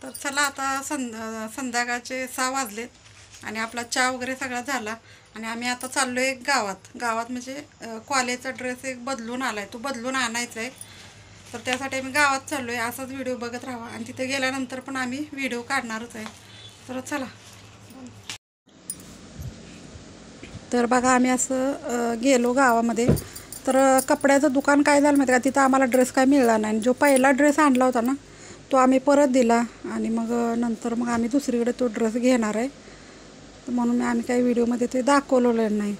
तर चला आता संध्याकाळचे 6 वाजलेत आणि आपला चहा वगैरे सगळा झाला आणि आम्ही आता चाललो आहे गावात म्हणजे कॉलेजचा ड्रेस एक बदलून आला आहे, तो बदलून आणायचा आहे. तर त्यासाठी आम्ही गावात चाललो आहे. असाच व्हिडिओ बघत राहा आणि तिथे गेल्यानंतर पण आम्ही व्हिडिओ काढणारच आहे. तर चला. तर बघा आम्ही असं गेलो गावामध्ये. तर कपड्याचं दुकान काय झालं माहिती का, तिथं आम्हाला ड्रेस काय मिळाला नाही. जो पहिला ड्रेस आणला होता ना तो आम्ही परत दिला आणि मग नंतर मग आम्ही दुसरीकडे तो ड्रेस घेणार आहे. म्हणून आम्ही काही व्हिडिओमध्ये ते दाखवलेलं नाही.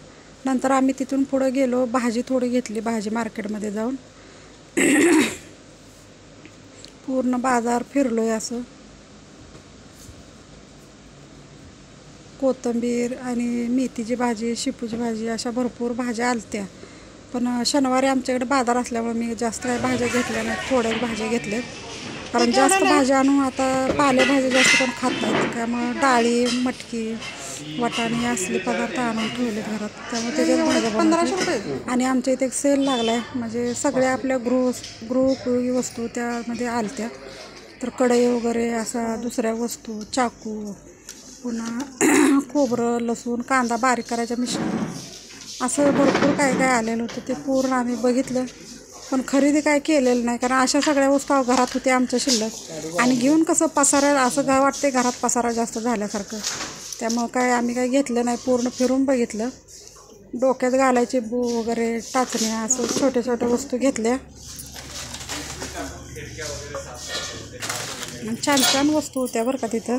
नंतर आम्ही तिथून पुढं गेलो, भाजी थोडी घेतली, भाजी मार्केटमध्ये जाऊन पूर्ण बाजार फिरलो आहे. असं कोथिंबीर आणि मेथीची भाजी, शेपूची भाजी अशा भरपूर भाज्या आलत्या. पण शनिवारी आमच्याकडे बाजार असल्यामुळे मी जास्त काही भाज्या घेतल्या नाहीत, थोड्याच भाज्या घेतल्यात. कारण जास्त भाज्या आणून आता पालेभाज्या जास्त कोण खात नाहीत, त्यामुळं डाळी, मटकी, वाटाणे असले पदार्थ आणून ठेवलेत घरात, त्यामुळे त्याच्यात भाज्या बनवते. आणि आमच्या इथे एक सेल लागला आहे, म्हणजे सगळ्या आपल्या गृहोपयोगी वस्तू त्यामध्ये आलत्या. तर कढई वगैरे असा दुसऱ्या वस्तू, चाकू, पुन्हा खोबरं, लसूण, कांदा बारीक करायच्या मिश्रण, असं भरपूर काय काय आलेलं होतं. ते पूर्ण आम्ही बघितलं, पण खरेदी काय केलेलं नाही. कारण अशा सगळ्या वस्तू घरात होत्या आमच्या शिल्लक, आणि घेऊन कसं पसारा असं काय वाटते, घरात पसारा जास्त झाल्यासारखं. त्यामुळं काय आम्ही काय घेतलं नाही, पूर्ण फिरून बघितलं. डोक्यात घालायचे बू वगैरे, टाचण्या, असं छोट्या छोट्या वस्तू घेतल्या. छान छान वस्तू होत्या बरं का तिथं.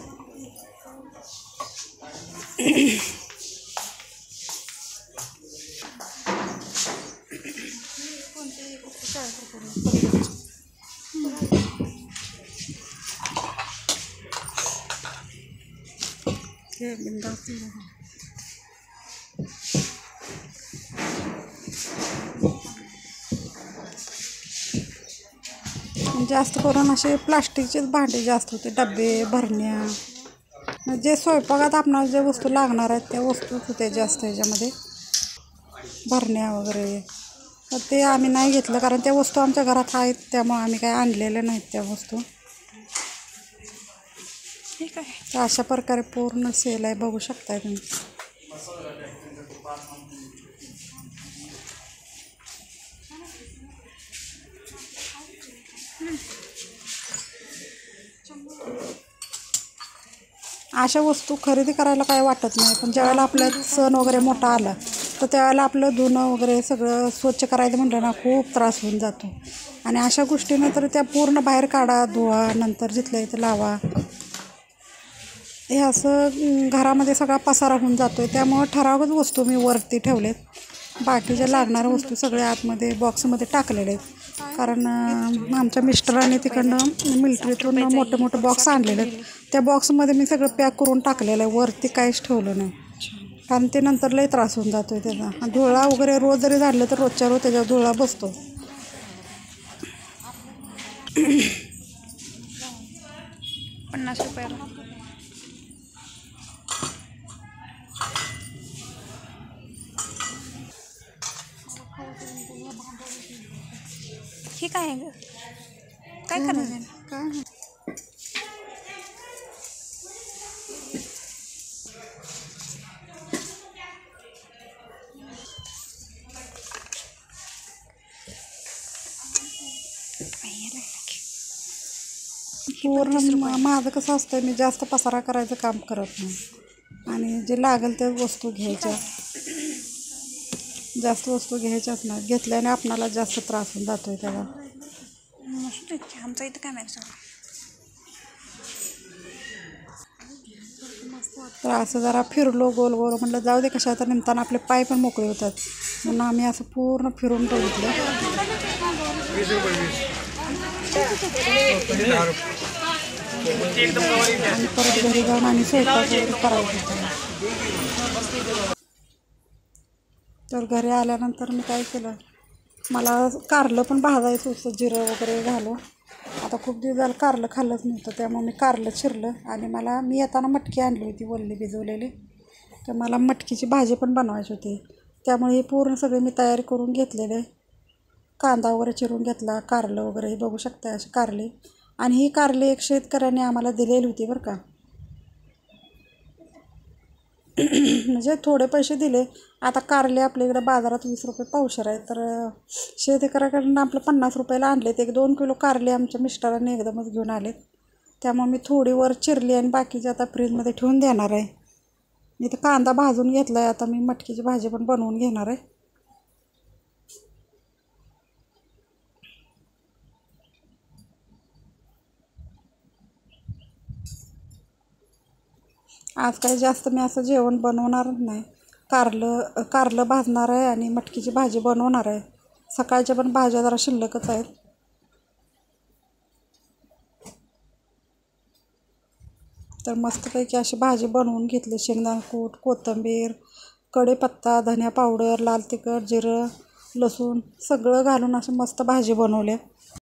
जास्त करून असे प्लास्टिकचेच भांडे जास्त होते, डबे, भरण्या, जे स्वयंपाकात आपणाला ज्या वस्तू लागणार आहेत त्या वस्तूच होत्या जास्त ह्याच्यामध्ये, भरण्या वगैरे. तर ते आम्ही नाही घेतलं, कारण त्या वस्तू आमच्या घरात आहेत, त्यामुळे आम्ही काही आणलेल्या नाहीत त्या वस्तू. ठीक आहे. तर अशा प्रकारे पूर्ण सेल आहे, बघू शकताय तुम्ही. अशा वस्तू खरेदी करायला काय वाटत नाही, पण ज्यावेळेला आपला सण वगैरे मोठा आला तर त्यावेळेला आपलं धुणं वगैरे सगळं स्वच्छ करायचं म्हटलं ना, खूप त्रास होऊन जातो. आणि अशा गोष्टीनं तर त्या पूर्ण बाहेर काढा, धुवा, नंतर जिथल्या इथं लावा. हे असं घरामध्ये सगळा पसारा होऊन जातो आहे. त्यामुळं ठराविक वस्तू मी वरती ठेवलेत, बाकीच्या लागणाऱ्या वस्तू सगळ्या आतमध्ये बॉक्समध्ये टाकलेल्या आहेत. कारण आमच्या मिस्टरांनी तिकडनं मिलिटरीतून मोठे मोठे बॉक्स आणलेले आहेत, त्या बॉक्समध्ये मी सगळं पॅक करून टाकलेलं आहे, वरती काहीच ठेवलं नाही. कारण ते नंतर लई त्रास होऊन जातो आहे त्याचा. धुळा वगैरे रोज जरी झालं तर रोजच्या रोज त्याच्यावर धुळा बसतो. ₹50. हे काय आहे ग, काय करायचं काय? पूर्ण माझं कसं असतं, मी जास्त पसारा करायचं काम करत नाही, आणि जे लागेल त्या वस्तू घ्यायच्या, जास्त वस्तू घ्यायच्याच नाही. घेतल्याने आपणाला जास्त त्रास होऊन जातोय त्याला. आमचा इथं काय नाही. तर असं जरा फिरलो गोल गोल, म्हटलं जाऊ दे, कशा तर निमताना आपले पाय पण मोकळे होतात, म्हणून आम्ही असं पूर्ण फिरून बघितलं. आणि परत घरी जाऊन आणि स्वयंपाक वगैरे करायचं. तर घरी आल्यानंतर मी काय केलं, मला कारलं पण भाजायचं होतं, जिरं वगैरे घालून. आता खूप दिवस झालं कारलं खाल्लंच नव्हतं, त्यामुळे मी कारलं चिरलं. आणि मी येताना मटकी आणली होती, वल्ली भिजवलेली, तर मला मटकीची भाजी पण बनवायची होती. त्यामुळे हे पूर्ण सगळे मी तयारी करून घेतलेले. कांदा वगैरे चिरून घेतला, कारलं वगैरे हे बघू शकता, असे कारले. आणि ही कारली एक शेतकऱ्याने आम्हाला दिलेली होती बरं का. म्हणजे थोडे पैसे दिले. आता कारले आपल्या इकडे बाजारात 20 रुपये पावशेर आहे, तर शेतकऱ्याकडून आपलं 50 रुपयाला आणलेत. 1-2 किलो कारले आमच्या मिस्टरांनी एकदमच घेऊन आलेत. त्यामुळे मी थोडी वर चिरली आणि बाकीची आता फ्रीजमध्ये ठेवून देणार आहे. इथं कांदा भाजून घेतला आहे. आता मी मटकीची भाजी पण बनवून घेणार आहे. आज काही जास्त मी असं जेवण बनवणार नाही. कारलं भाजणार आहे आणि मटकीची भाजी बनवणार आहे. सकाळच्या पण भाज्या जरा शिल्लकच आहेत. तर मस्तपैकी अशी भाजी बनवून घेतली. शेंगदाणा कूट, कोथिंबीर, कढीपत्ता, धनिया पावडर, लाल तिखट, जिरं, लसूण सगळं घालून असं मस्त भाजी बनवली.